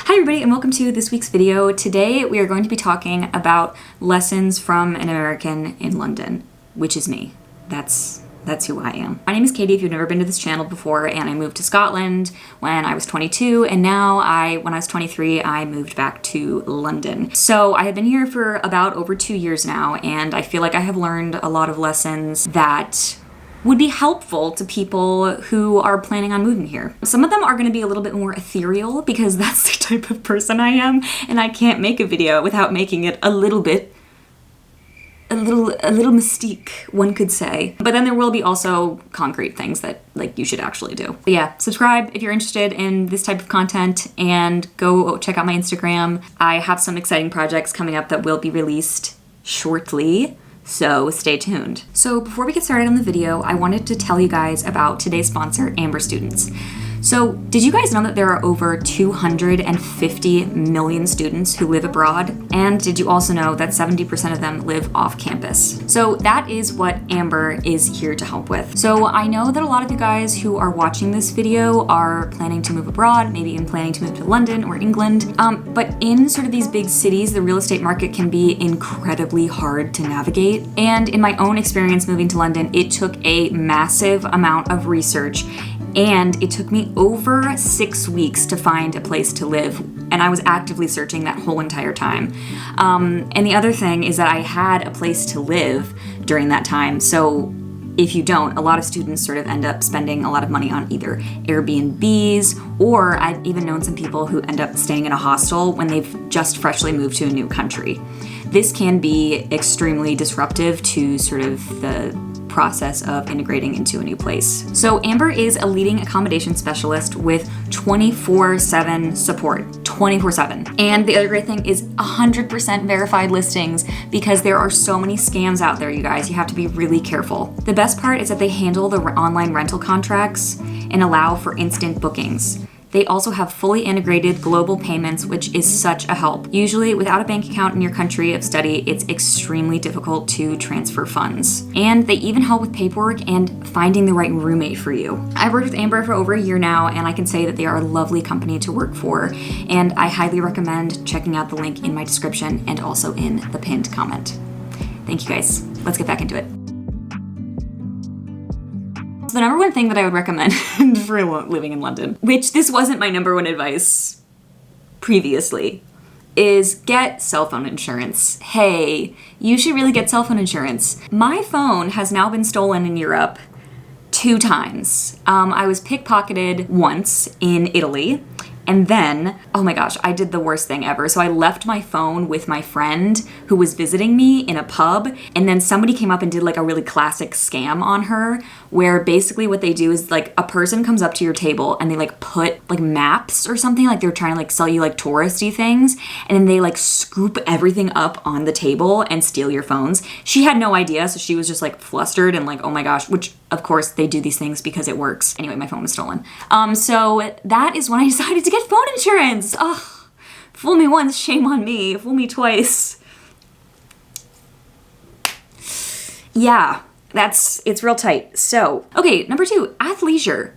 Hi everybody and welcome to this week's video. Today we are going to be talking about lessons from an American in London, which is me. That's who I am. My name is Katie if you've never been to this channel before, and I moved to Scotland when I was 22, and now when I was 23 I moved back to London. So I have been here for about over 2 years now, and I feel like I have learned a lot of lessons that would be helpful to people who are planning on moving here. Some of them are going to be a little bit more ethereal because that's the type of person I am, and I can't make a video without making it a little mystique, one could say. But then there will be also concrete things that you should actually do. But yeah, subscribe if you're interested in this type of content and go check out my Instagram. I have some exciting projects coming up that will be released shortly, so stay tuned. So before we get started on the video, I wanted to tell you guys about today's sponsor, Amber Students. So did you guys know that there are over 250 million students who live abroad? And did you also know that 70% of them live off campus? So that is what Amber is here to help with. So I know that a lot of you guys who are watching this video are planning to move abroad, maybe even planning to move to London or England. But in sort of these big cities, the real estate market can be incredibly hard to navigate. And in my own experience moving to London, it took a massive amount of research, and it took me over 6 weeks to find a place to live, and I was actively searching that whole entire time. And the other thing is that I had a place to live during that time, so if you don't, a lot of students sort of end up spending a lot of money on either Airbnbs, or I've even known some people who end up staying in a hostel when they've just freshly moved to a new country. This can be extremely disruptive to sort of the process of integrating into a new place. So Amber is a leading accommodation specialist with 24/7 support, 24/7. And the other great thing is 100% verified listings, because there are so many scams out there, you guys. You have to be really careful. The best part is that they handle the online rental contracts and allow for instant bookings. They also have fully integrated global payments, which is such a help. Usually, without a bank account in your country of study, it's extremely difficult to transfer funds. And they even help with paperwork and finding the right roommate for you. I've worked with Amber for over a year now, and I can say that they are a lovely company to work for, and I highly recommend checking out the link in my description and also in the pinned comment. Thank you guys. Let's get back into it. The number one thing that I would recommend for living in London, which this wasn't my number one advice previously, is get cell phone insurance. Hey, you should really get cell phone insurance. My phone has now been stolen in Europe 2 times. I was pickpocketed once in Italy. And then, oh my gosh, I did the worst thing ever. So I left my phone with my friend who was visiting me in a pub, and then somebody came up and did like a really classic scam on her, where basically what they do is like a person comes up to your table and they like put like maps or something, like they're trying to like sell you like touristy things, and then they like scoop everything up on the table and steal your phones. She had no idea, so she was just like flustered and like, oh my gosh, which of course they do these things because it works. Anyway, my phone was stolen. So that is when I decided to get phone insurance. Ugh, fool me once, shame on me. Fool me twice. Yeah, it's real tight. So, okay, number 2, athleisure.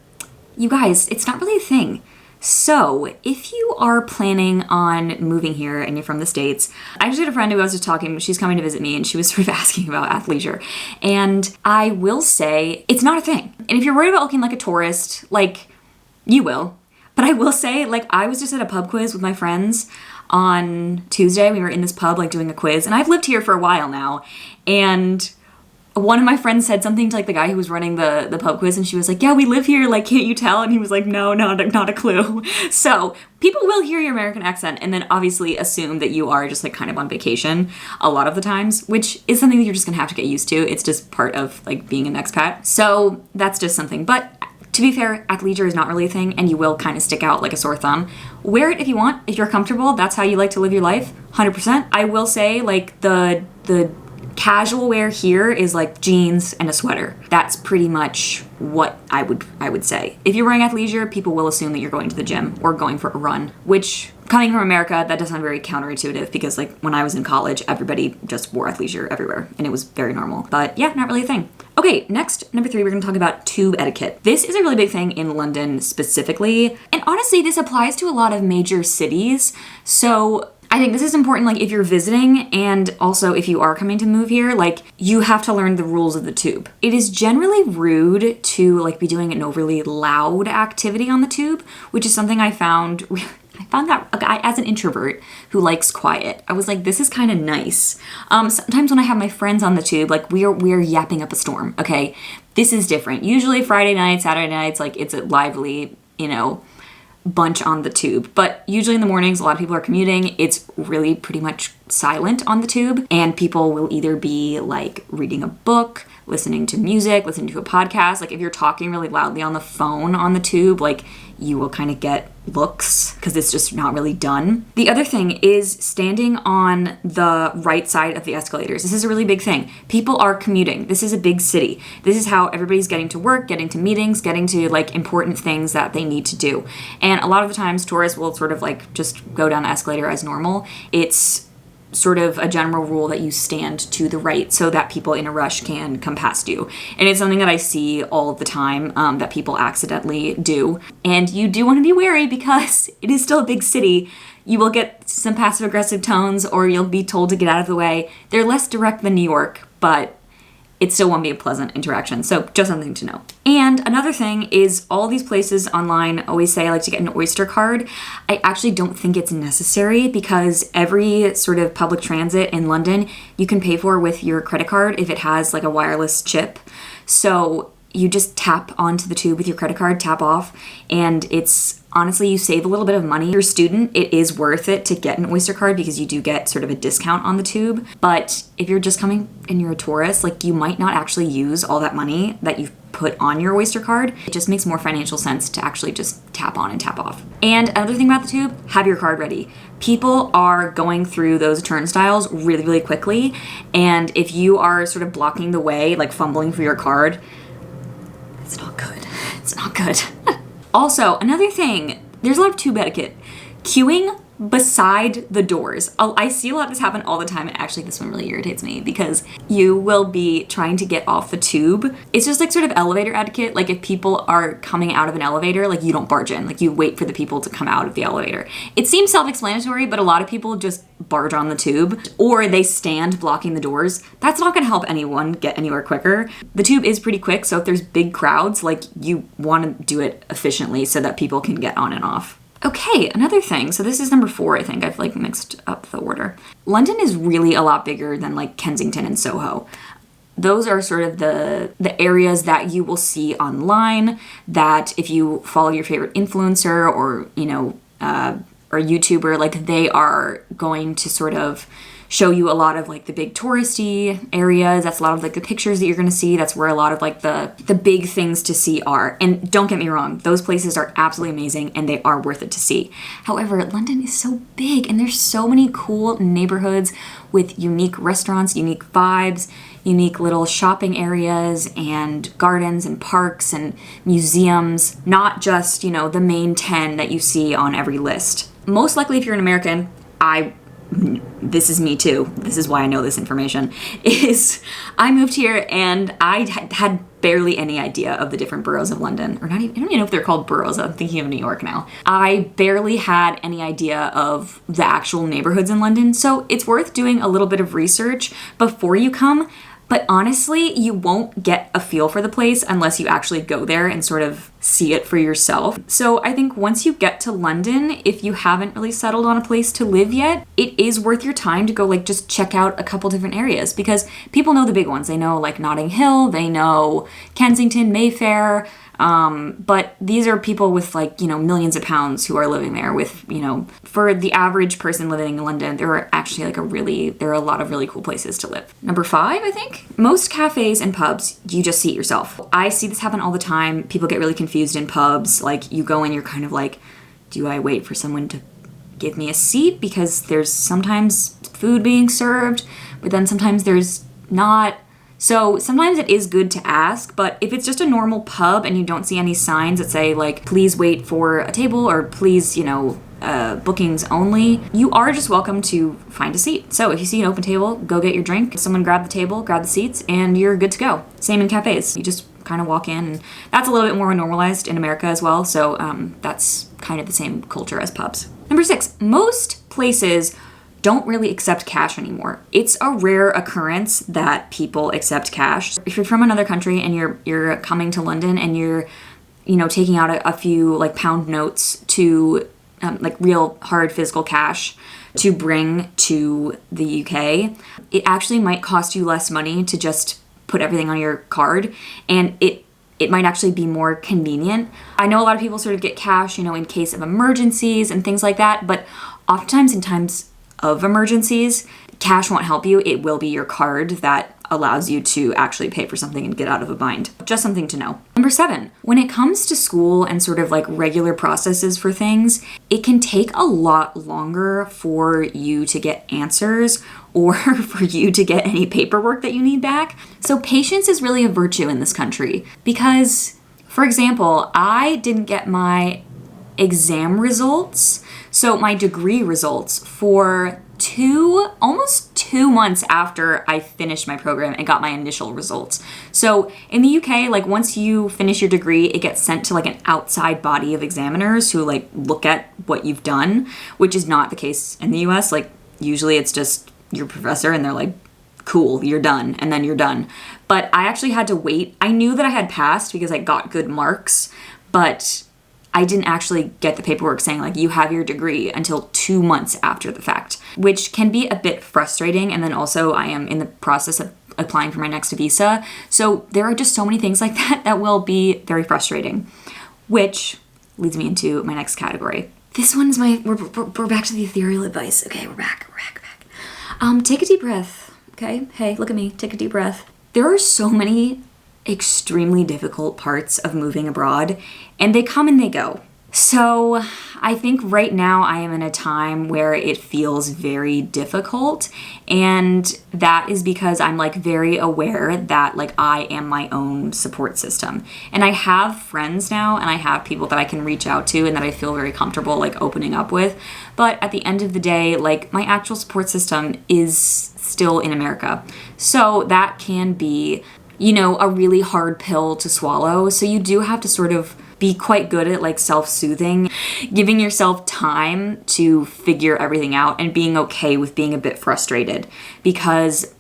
You guys, it's not really a thing. So, if you are planning on moving here and you're from the States, I actually had a friend who I was just talking, she's coming to visit me, and she was sort of asking about athleisure. And I will say, it's not a thing. And if you're worried about looking like a tourist, like, you will. But I will say, like, I was just at a pub quiz with my friends on Tuesday. We were in this pub, like, doing a quiz. And I've lived here for a while now. And one of my friends said something to, like, the guy who was running the pub quiz. And she was like, yeah, we live here. Like, can't you tell? And he was like, no, not a clue. So people will hear your American accent and then obviously assume that you are just, like, kind of on vacation a lot of the times, which is something that you're just going to have to get used to. It's just part of, like, being an expat. So that's just something. But to be fair, athleisure is not really a thing, and you will kind of stick out like a sore thumb. Wear it if you want. If you're comfortable, that's how you like to live your life, 100%. I will say, like, the Casual wear here is like jeans and a sweater. That's pretty much what I would say. If you're wearing athleisure, people will assume that you're going to the gym or going for a run, which coming from America, that does sound very counterintuitive because like when I was in college, everybody just wore athleisure everywhere and it was very normal. But yeah, not really a thing. Okay, next, number 3, we're gonna talk about tube etiquette. This is a really big thing in London specifically. And honestly, this applies to a lot of major cities. So I think this is important, like if you're visiting and also if you are coming to move here, like you have to learn the rules of the tube. It is generally rude to like be doing an overly loud activity on the tube, which is something I found that as an introvert who likes quiet, I was like, this is kind of nice. Sometimes when I have my friends on the tube, like we're yapping up a storm, okay? This is different. Usually Friday night, Saturday nights, like it's a lively, bunch on the tube. But usually in the mornings, a lot of people are commuting. It's really pretty much silent on the tube. And people will either be like reading a book, listening to music, listening to a podcast. Like if you're talking really loudly on the phone on the tube, like you will kind of get looks because it's just not really done. The other thing is standing on the right side of the escalators. This is a really big thing. People are commuting. This is a big city. This is how everybody's getting to work, getting to meetings, getting to like important things that they need to do. And a lot of the times tourists will sort of like just go down the escalator as normal. It's sort of a general rule that you stand to the right so that people in a rush can come past you. And it's something that I see all the time that people accidentally do. And you do want to be wary because it is still a big city. You will get some passive aggressive tones or you'll be told to get out of the way. They're less direct than New York, but it still won't be a pleasant interaction. So just something to know. And another thing is all these places online always say I like to get an Oyster card. I actually don't think it's necessary because every sort of public transit in London you can pay for with your credit card if it has like a wireless chip. So you just tap onto the tube with your credit card, tap off, and it's honestly, you save a little bit of money. If you're a student, it is worth it to get an Oyster card because you do get sort of a discount on the tube. But if you're just coming and you're a tourist, like you might not actually use all that money that you've put on your Oyster card. It just makes more financial sense to actually just tap on and tap off. And another thing about the tube, have your card ready. People are going through those turnstiles really, really quickly. And if you are sort of blocking the way, like fumbling for your card, it's not good. It's not good. Also, another thing, there's a lot of tube etiquette. Queuing beside the doors. I see a lot of this happen all the time, and actually this one really irritates me because you will be trying to get off the tube. It's just like sort of elevator etiquette. Like if people are coming out of an elevator, like you don't barge in, like you wait for the people to come out of the elevator. It seems self-explanatory, but a lot of people just barge on the tube or they stand blocking the doors. That's not gonna help anyone get anywhere quicker. The tube is pretty quick, so if there's big crowds, like you wanna do it efficiently so that people can get on and off. Okay, another thing. So this is number 4, I think. I've like mixed up the order. London is really a lot bigger than like Kensington and Soho. Those are sort of the areas that you will see online that if you follow your favorite influencer or, or YouTuber, like they are going to sort of show you a lot of like the big touristy areas. That's a lot of like the pictures that you're gonna see. That's where a lot of like the big things to see are. And don't get me wrong, those places are absolutely amazing and they are worth it to see. However, London is so big and there's so many cool neighborhoods with unique restaurants, unique vibes, unique little shopping areas and gardens and parks and museums, not just, the main 10 that you see on every list. Most likely if you're an American, this is me too, this is why I know this information, is I moved here and I had barely any idea of the different boroughs of London, or not even, I don't even know if they're called boroughs, I'm thinking of New York now. I barely had any idea of the actual neighborhoods in London, so it's worth doing a little bit of research before you come. But honestly, you won't get a feel for the place unless you actually go there and sort of see it for yourself. So I think once you get to London, if you haven't really settled on a place to live yet, it is worth your time to go like just check out a couple different areas because people know the big ones. They know like Notting Hill, they know Kensington, Mayfair, but these are people with like, millions of pounds who are living there with, for the average person living in London, there are actually there are a lot of really cool places to live. Number 5, I think, most cafes and pubs, you just seat yourself. I see this happen all the time. People get really confused in pubs. Like you go in, you're kind of like, do I wait for someone to give me a seat? Because there's sometimes food being served, but then sometimes there's not. So sometimes it is good to ask, but if it's just a normal pub and you don't see any signs that say like, please wait for a table or please, bookings only, you are just welcome to find a seat. So if you see an open table, go get your drink. Someone grab the table, grab the seats, and you're good to go. Same in cafes. You just kind of walk in, and that's a little bit more normalized in America as well. So that's kind of the same culture as pubs. Number 6, most places don't really accept cash anymore. It's a rare occurrence that people accept cash. If you're from another country and you're coming to London and you're, taking out a few like pound notes to like real hard physical cash to bring to the UK, it actually might cost you less money to just put everything on your card, and it might actually be more convenient. I know a lot of people sort of get cash, in case of emergencies and things like that, but oftentimes in times of emergencies, cash won't help you. It will be your card that allows you to actually pay for something and get out of a bind. Just something to know. Number 7, when it comes to school and sort of like regular processes for things, it can take a lot longer for you to get answers or for you to get any paperwork that you need back. So patience is really a virtue in this country because, for example, I didn't get my exam results, so my degree results, for almost 2 months after I finished my program and got my initial results. So in the UK, like once you finish your degree, it gets sent to like an outside body of examiners who like look at what you've done, which is not the case in the US. Like usually it's just your professor and they're like, cool, you're done, and then you're done. But I actually had to wait. I knew that I had passed because I got good marks, but I didn't actually get the paperwork saying like you have your degree until 2 months after the fact, which can be a bit frustrating. And then also I am in the process of applying for my next visa. So there are just so many things like that will be very frustrating, which leads me into my next category. This one is we're back to the ethereal advice. Okay, we're back. Take a deep breath. Okay, hey, look at me, take a deep breath. There are so many extremely difficult parts of moving abroad, and they come and they go. So I think right now I am in a time where it feels very difficult, and that is because I'm like very aware that like I am my own support system. And I have friends now, and I have people that I can reach out to and that I feel very comfortable like opening up with. But at the end of the day, like my actual support system is still in America. So that can be, a really hard pill to swallow. So you do have to sort of be quite good at like self-soothing, giving yourself time to figure everything out and being okay with being a bit frustrated, because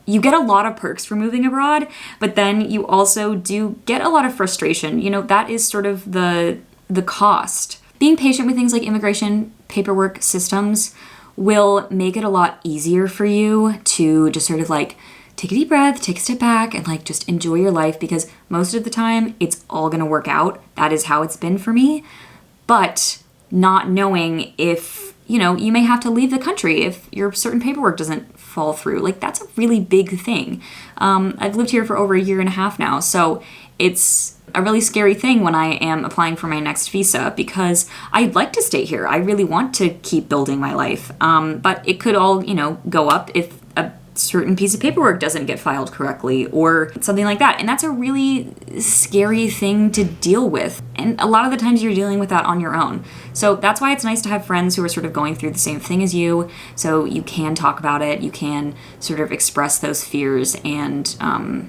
you get a lot of perks for moving abroad, but then you also do get a lot of frustration. That is sort of the cost. Being patient with things like immigration, paperwork, systems will make it a lot easier for you to just sort of like take a deep breath, take a step back, and like just enjoy your life, because most of the time it's all gonna work out. That is how it's been for me. But not knowing if, you may have to leave the country if your certain paperwork doesn't fall through. Like that's a really big thing. I've lived here for over 1.5 years now, so it's a really scary thing when I am applying for my next visa, because I'd like to stay here. I really want to keep building my life. But it could all, go up if a certain piece of paperwork doesn't get filed correctly or something like that. And that's a really scary thing to deal with. And a lot of the times you're dealing with that on your own. So that's why it's nice to have friends who are sort of going through the same thing as you, so you can talk about it, you can sort of express those fears and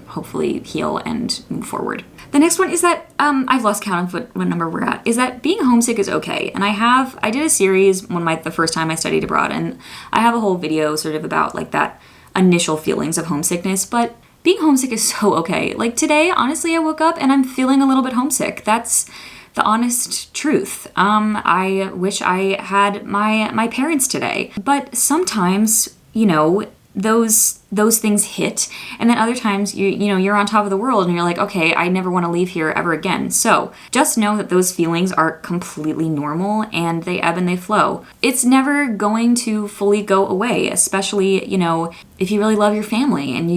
hopefully heal and move forward. The next one is that, I've lost count of what number we're at, is that being homesick is okay. And I did a series the first time I studied abroad, and I have a whole video sort of about like that initial feelings of homesickness, but being homesick is so okay. Like today, honestly, I woke up and I'm feeling a little bit homesick. That's the honest truth. I wish I had my parents today, but sometimes, those things hit, and then other times you're on top of the world and you're like, okay, I never want to leave here ever again. So just know that those feelings are completely normal and they ebb and they flow. It's never going to fully go away, especially if you really love your family and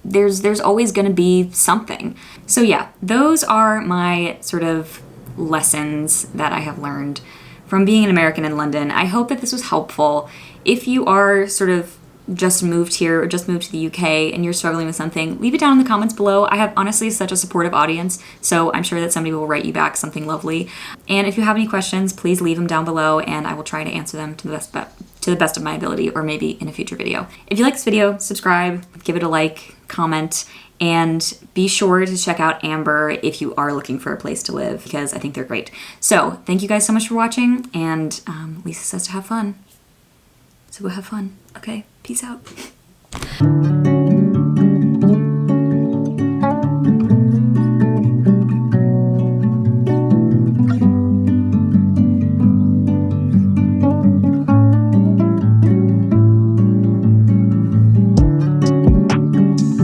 there's always going to be something. So yeah, those are my sort of lessons that I have learned from being an American in London. I hope that this was helpful. If you are sort of just moved here or just moved to the UK and you're struggling with something, leave it down in the comments below. I have honestly such a supportive audience, so I'm sure that somebody will write you back something lovely. And if you have any questions, please leave them down below and I will try to answer them to the best of my ability, or maybe in a future video. If you like this video, subscribe, give it a like, comment, and be sure to check out Amber if you are looking for a place to live, because I think they're great. So thank you guys so much for watching, and Lisa says to have fun. So go have fun. Okay, peace out.